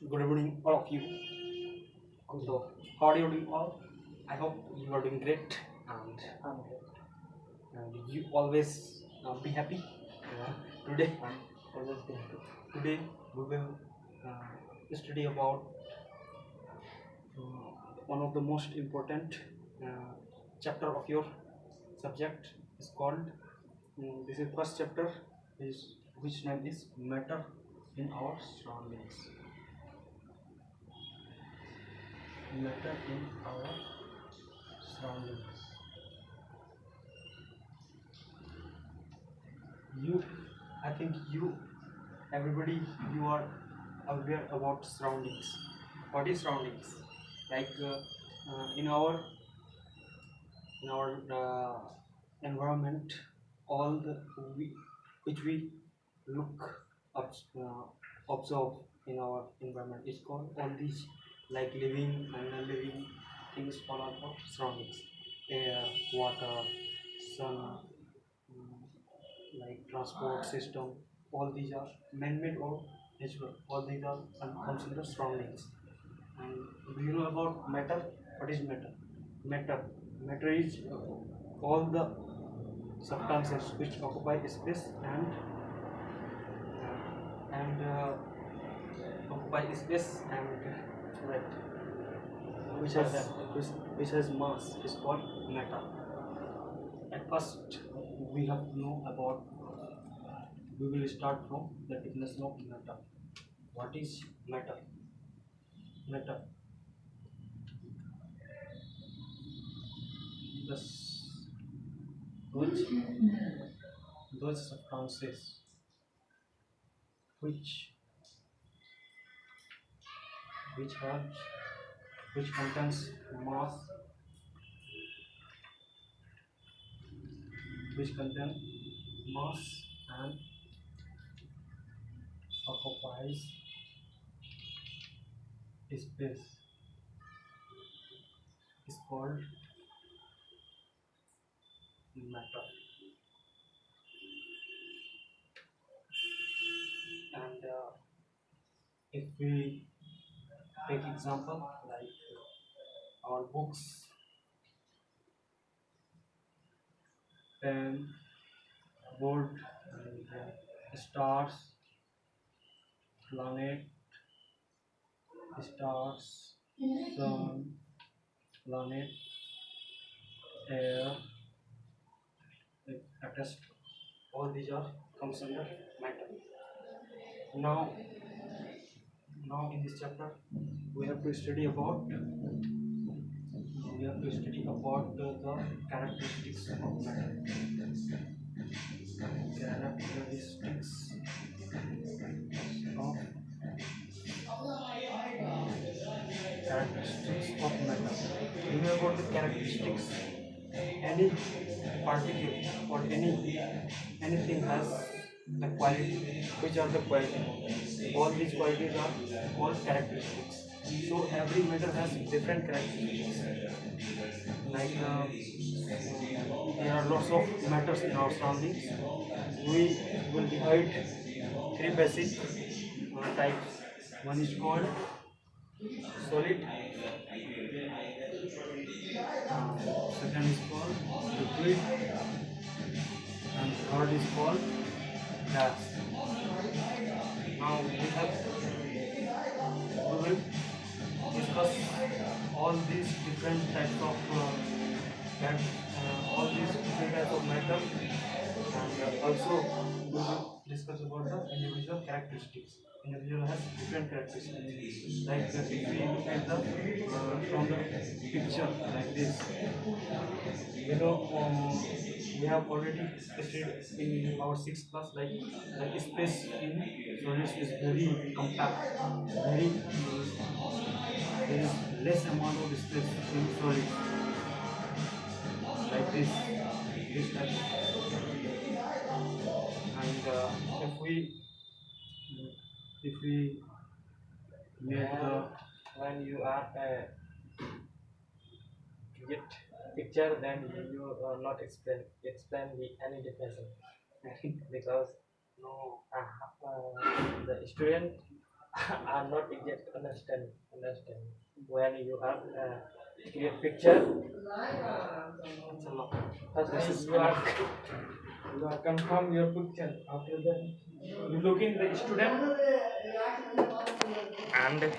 Good evening, all of you. So, how are you doing all? I hope you are doing great and I'm good. you always be happy. Today, I'm always been good. today we will study about one of the most important chapter of your subject. Is called. This is first chapter. Is which name is matter in our surroundings. Matter in our surroundings. I think everybody, you are aware about surroundings. What is surroundings? Like in our environment, all the which we look up, observe in our environment is called all these, like living and non-living things, all are called surroundings. Air, water, sun, mm, like transport system, all these are man-made or natural. All these are considered surroundings. And do you know about matter? What is matter? Matter is all the substances which occupy space and occupy space and Right. which has which has mass is called matter. At first, we have to know about. We will start from the definition of matter. What is matter? Matter. Thus, those those substances which which have which contains mass, which contain mass and occupies space is called matter. And if we take example like our books, pen, board, and stars, planet, stars, sun, planet, air, atmosphere, all these are comes under matter. Now, in this chapter, we have to study about the characteristics of matter. Characteristics of matter. You know about the characteristics. Any particle or anything has the quality. Which are the quality? All these qualities are called characteristics. So every matter has different characteristics. Like there are lots of matters in our surroundings. We will divide three basic types. One is called solid, second is called liquid, and third is called gas. Now we will discuss all these different types of all these different types of matter, and also we will discuss about the individual characteristics. Individual has different characteristics. Like if we look at the from the picture like this, we have already studied in our sixth class, like space in solids is very compact, very there is less amount of space in solids, like this type. And if we make the When you are get picture, then you not explain the any definition because no the student are not exact understand when you have create picture. It's a lot. First This is you are confirm your picture. After that you look in the student and